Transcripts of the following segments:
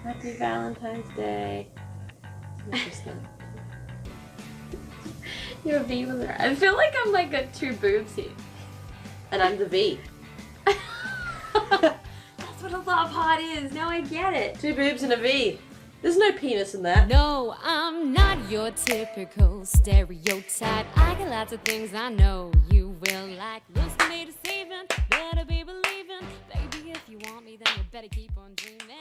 Happy Valentine's Day. Your V was right. I feel like I'm like got two boobs here. And I'm the V. That's what a love heart is. Now I get it. Two boobs and a V. There's no penis in that. No, I'm not your typical stereotype. I got lots of things I know you will like. Looks to me deceiving, better be believing. Baby, if you want me, then you better keep on dreaming.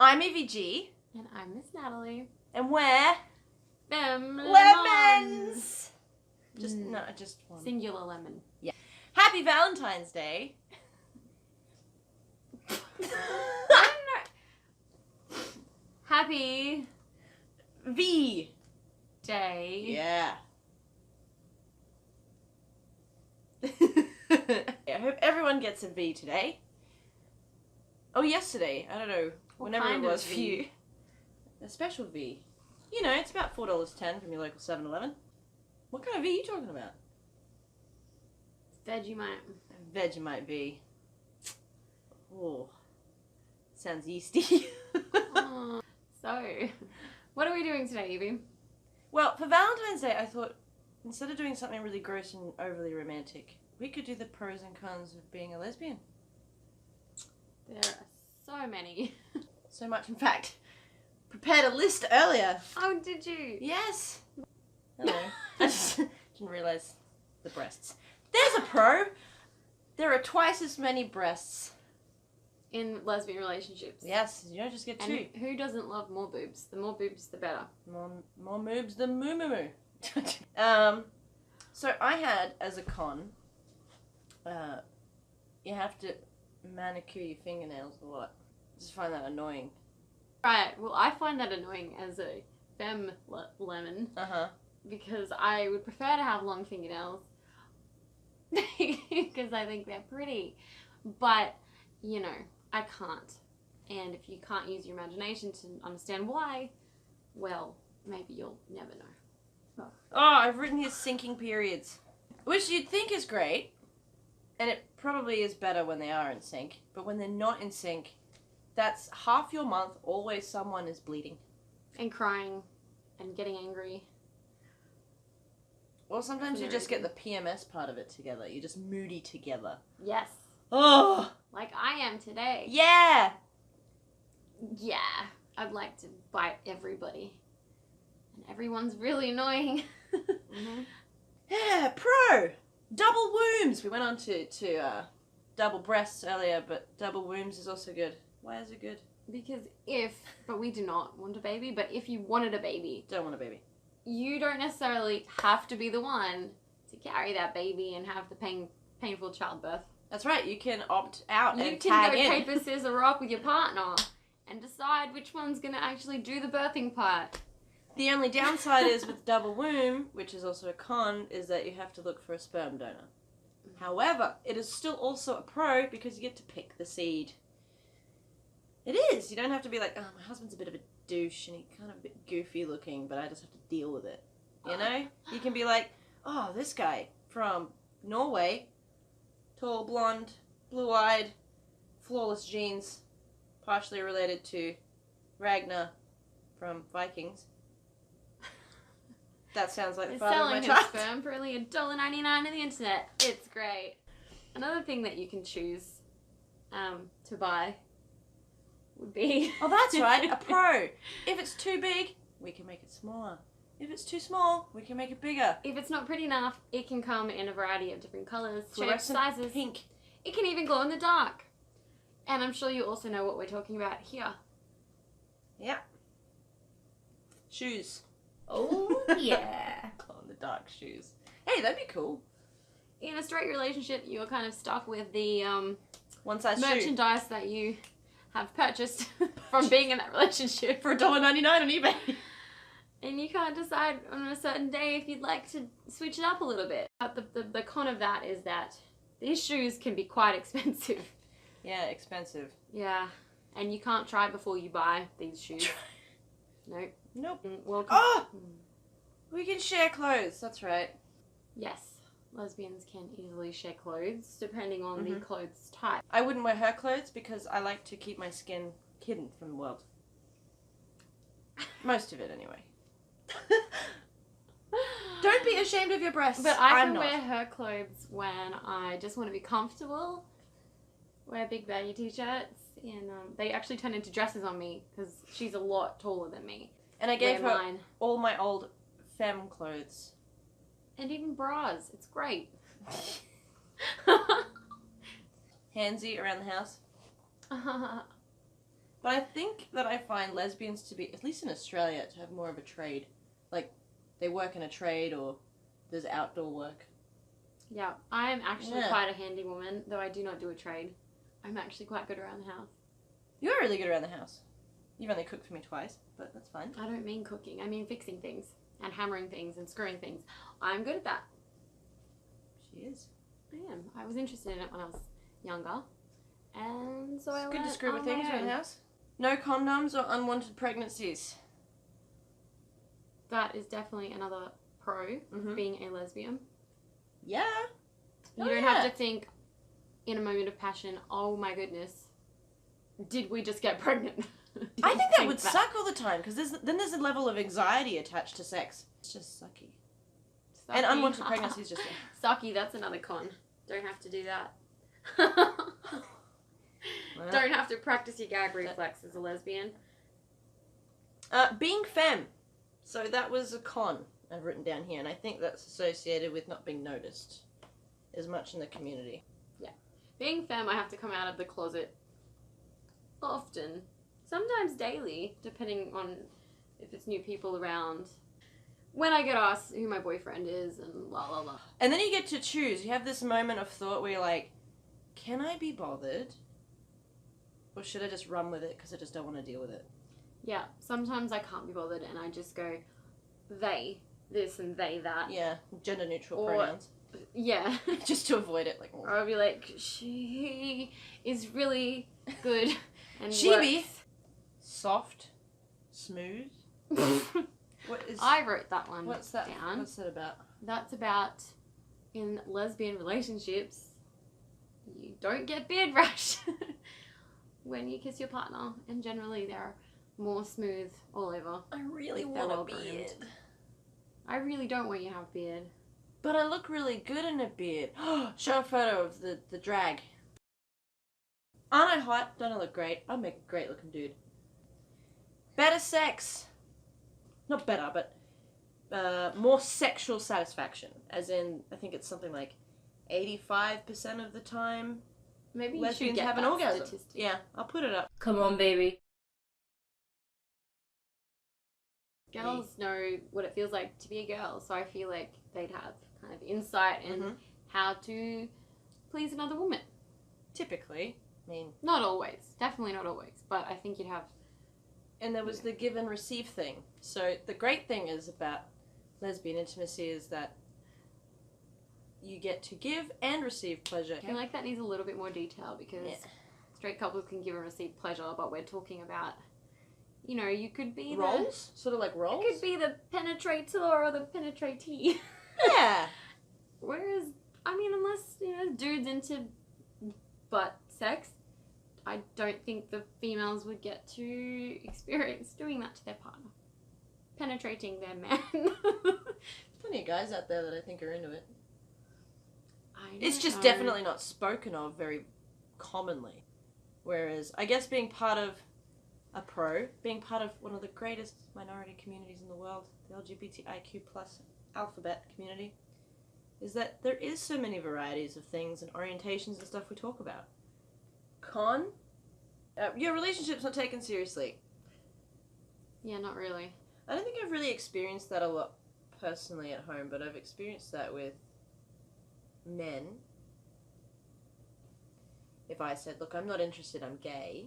I'm EVG. And I'm Miss Natalie. And we're Them lemons. Just one. Singular lemon. Yeah. Happy Valentine's Day. Happy V Day. Yeah. I hope everyone gets a V today. Oh, yesterday. I don't know. Whenever it was for you. A special V. You know, it's about $4.10 from your local 7-Eleven. What kind of V are you talking about? Vegemite. Vegemite V. Oh. Sounds yeasty. Oh. So, what are we doing today, Evie? Well, for Valentine's Day, I thought instead of doing something really gross and overly romantic, we could do the pros and cons of being a lesbian. There are so many. So much, in fact. Prepared a list earlier. Oh, did you? Yes. Hello. I just didn't realise the breasts. There's a pro. There are twice as many breasts. In lesbian relationships. Yes, you don't just get two. And who doesn't love more boobs? The more boobs, the better. More moobs than moo moo moo. So I had as a con, you have to manicure your fingernails a lot. I just find that annoying. Right, well I find that annoying as a femme lemon. Because I would prefer to have long fingernails. Because I think they're pretty. But, you know, I can't. And if you can't use your imagination to understand why, well, maybe you'll never know. Oh, I've written here sinking periods. Which you'd think is great. And it probably is better when they are in sync. But when they're not in sync, that's half your month, always someone is bleeding. And crying. And getting angry. Well, sometimes you just get the PMS part of it together. You're just moody together. Yes. Oh! Like I am today. Yeah! Yeah. I'd like to bite everybody. And everyone's really annoying. Mm-hmm. Yeah, pro! Double wombs! We went on to double breasts earlier, but double wombs is also good. Why is it good? Because but we do not want a baby, but if you wanted a baby. Don't want a baby. You don't necessarily have to be the one to carry that baby and have the painful childbirth. That's right, you can opt out and You tag can go in. paper, scissors, rock with your partner and decide which one's going to actually do the birthing part. The only downside is with double womb, which is also a con, is that you have to look for a sperm donor. However, it is still also a pro because you get to pick the seed. It is. You don't have to be like, oh, my husband's a bit of a douche and he's kind of a bit goofy looking, but I just have to deal with it. You know? You can be like, oh, this guy from Norway, tall, blonde, blue-eyed, flawless genes, partially related to Ragnar from Vikings. That sounds like the They're father of my selling child. his sperm for only $1.99 on the internet. It's great. Another thing that you can choose to buy would be... Oh, that's right, a pro. If it's too big, we can make it smaller. If it's too small, we can make it bigger. If it's not pretty enough, it can come in a variety of different colours, shapes, Fluorescent sizes. pink. It can even glow in the dark. And I'm sure you also know what we're talking about here. Yeah. Shoes. Oh, yeah. Glow in the dark shoes. Hey, that'd be cool. In a straight relationship, you're kind of stuck with the One size shoe. merchandise that you have purchased from being in that relationship. For $1.99 on eBay. And you can't decide on a certain day if you'd like to switch it up a little bit. But the con of that is that these shoes can be quite expensive. Yeah, expensive. Yeah. And you can't try before you buy these shoes. Nope. Nope. Welcome. Oh! We can share clothes, that's right. Yes. lesbians can easily share clothes depending on the clothes type. I wouldn't wear her clothes because I like to keep my skin hidden from the world. Most of it, anyway. Don't be ashamed of your breasts. But I I'm can not. wear her clothes when I just want to be comfortable. Wear big baggy t-shirts, and they actually turn into dresses on me because she's a lot taller than me. And I gave Wear her mine. all my old femme clothes. And even bras. It's great. Handsy around the house. But I think that I find lesbians to be, at least in Australia, to have more of a trade. Like, they work in a trade or there's outdoor work. Yeah, I am actually quite a handy woman, though I do not do a trade. I'm actually quite good around the house. You are really good around the house. You've only cooked for me twice, but that's fine. I don't mean cooking. I mean fixing things and hammering things and screwing things. I'm good at that. She is. I am. I was interested in it when I was younger. And so I It's good to learned screw with on my things around the own. house. No condoms or unwanted pregnancies. That is definitely another pro, being a lesbian. Yeah. You don't have to think in a moment of passion, oh my goodness, did we just get pregnant? I think that would suck all the time, because then there's a level of anxiety attached to sex. It's just sucky. And unwanted pregnancy is just... Sucky, that's another con. Don't have to do that. Well, Don't have to practice your gag reflex as a lesbian. being femme. So that was a con I've written down here, and I think that's associated with not being noticed as much in the community. Yeah. Being femme, I have to come out of the closet often. Sometimes daily, depending on if it's new people around. When I get asked who my boyfriend is and la la la. And then you get to choose. You have this moment of thought where you're like, can I be bothered? Or should I just run with it because I just don't want to deal with it? Yeah, sometimes I can't be bothered and I just go, they, this and they, that. Yeah, gender neutral Or- pronouns. Yeah. Just to avoid it. Like, Or I'll be like, she is really good and She be works. soft, smooth. What is... I wrote that one What's that? down. What's that about? That's about in lesbian relationships, you don't get beard rash when you kiss your partner, and generally they're more smooth all over. I really They're want a well-groomed. beard. I really don't want you to have a beard. But I look really good in a beard. Show a photo of the drag. Aren't I hot? Don't I look great? I'd make a great looking dude. Better sex. Not better, but more sexual satisfaction. As in, I think it's something like 85% of the time Maybe you lesbians should get have an that orgasm. statistic. Yeah, I'll put it up. Come on, baby. Girls know what it feels like to be a girl, so I feel like they'd have kind of insight in how to please another woman. Typically. I mean... Not always. Definitely not always. But I think you'd have... And there was the give and receive thing. So the great thing is about lesbian intimacy is that you get to give and receive pleasure. I feel like that needs a little bit more detail because straight couples can give and receive pleasure, but we're talking about, you know, you could be Roles? Sort of like roles? You could be the penetrator or the penetratee. Yeah. Whereas, I mean, unless, you know, dude's into butt sex, I don't think the females would get to experience doing that to their partner. Penetrating their man. Plenty of guys out there that I think are into it. It's just definitely not spoken of very commonly. Whereas, I guess being part of a pro, being part of one of the greatest minority communities in the world, the LGBTIQ plus alphabet community, is that there is so many varieties of things and orientations and stuff we talk about. Con? Your relationship's not taken seriously. Yeah, not really. I don't think I've really experienced that a lot personally at home, but I've experienced that with men. If I said, look, I'm not interested, I'm gay,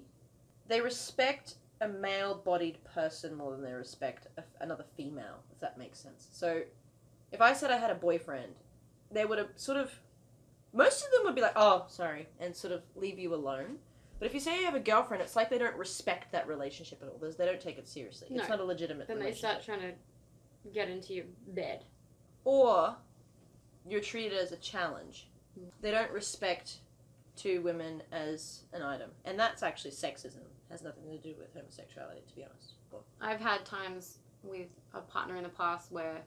they respect a male-bodied person more than they respect another female, if that makes sense. So, if I said I had a boyfriend, they would have sort of, most of them would be like, oh, sorry, and sort of leave you alone. But if you say you have a girlfriend, it's like they don't respect that relationship at all. They don't take it seriously. No. It's not a legitimate Then they relationship. start trying to get into your bed. Or you're treated as a challenge. They don't respect two women as an item. And that's actually sexism. It has nothing to do with homosexuality, to be honest. I've had times with a partner in the past where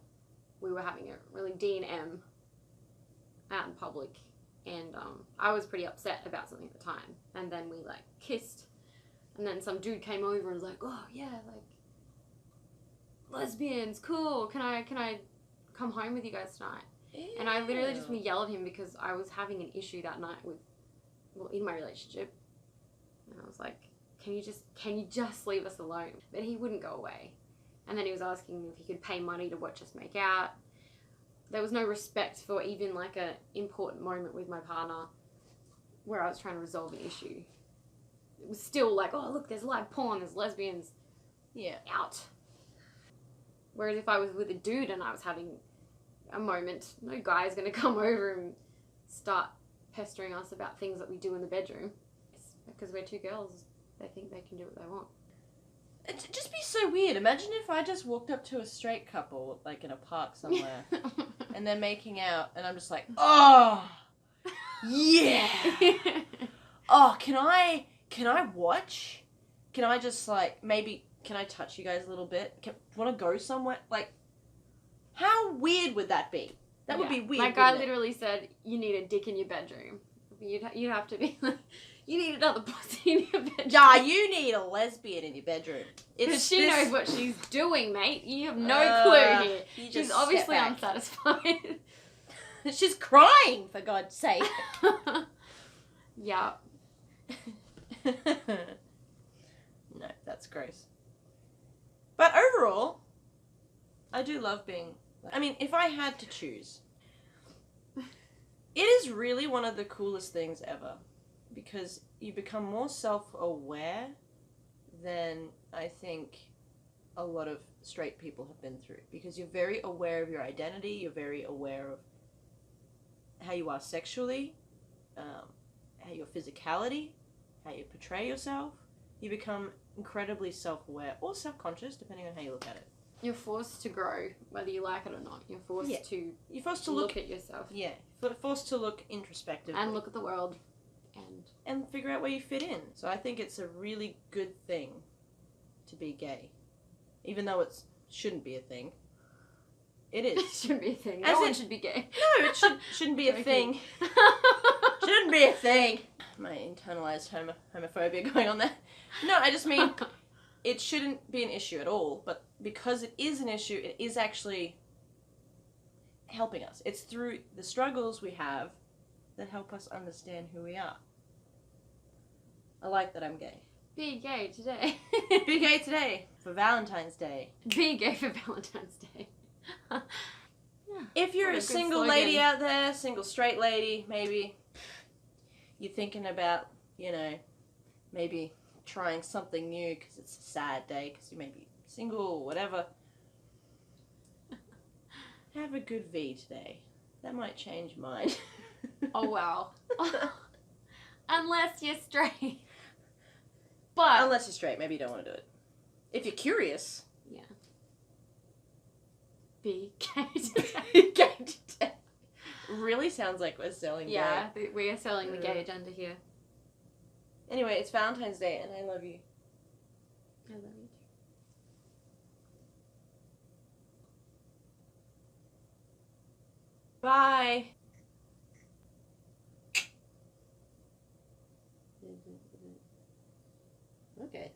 we were having a really D&M out in public, and I was pretty upset about something at the time, and then we like kissed, and then some dude came over and was like, oh yeah, like lesbians, cool, can I come home with you guys tonight? Ew. And I literally just want to yell at him because I was having an issue that night in my relationship, and I was like, can you just leave us alone? But he wouldn't go away. And then he was asking if he could pay money to watch us make out. There was no respect for even like a important moment with my partner where I was trying to resolve an issue. It was still like, oh look, there's live porn, there's lesbians. Yeah. Out. Whereas if I was with a dude and I was having a moment, no guy's going to come over and start pestering us about things that we do in the bedroom. It's because we're two girls, they think they can do what they want. It'd just be so weird. Imagine if I just walked up to a straight couple, like in a park somewhere, and they're making out, and I'm just like, oh, yeah. Oh, can I watch? Can I just like, maybe, can I touch you guys a little bit? Want to go somewhere? Like, how weird would that be? That would be weird. My guy literally said, you need a dick in your bedroom. You'd have to be like, you need another pussy in your bedroom. Yeah, you need a lesbian in your bedroom. Because she knows what she's doing, mate. You have no clue here. She's obviously unsatisfied. She's crying, for God's sake. Yeah. No, that's gross. But overall, I do love being... I mean, if I had to choose, it is really one of the coolest things ever. Because you become more self-aware than I think a lot of straight people have been through. Because you're very aware of your identity, you're very aware of how you are sexually, how your physicality, how you portray yourself. You become incredibly self-aware or self-conscious, depending on how you look at it. You're forced to grow, whether you like it or not. You're forced to look at yourself. Yeah, forced to look introspectively. And look at the world. And figure out where you fit in. So I think it's a really good thing to be gay. Even though it shouldn't be a thing. It is. It shouldn't be a thing. No one should be gay. No, it shouldn't be a thing. Shouldn't be a thing. My internalized homophobia going on there. No, I just mean it shouldn't be an issue at all. But because it is an issue, it is actually helping us. It's through the struggles we have that help us understand who we are. I like that I'm gay. Be gay today. Be gay today for Valentine's Day. Be gay for Valentine's Day. Yeah. If you're a single lady out there, single straight lady, maybe you're thinking about, maybe trying something new because it's a sad day because you may be single or whatever. Have a good V today. That might change mine. Oh, wow. Unless you're straight. But unless you're straight, maybe you don't want to do it. If you're curious. Yeah. Be gay today. Gay today. Really sounds like we're selling gay. Yeah, we are selling the gay agenda here. Anyway, it's Valentine's Day and I love you. I love you too. Bye. Okay.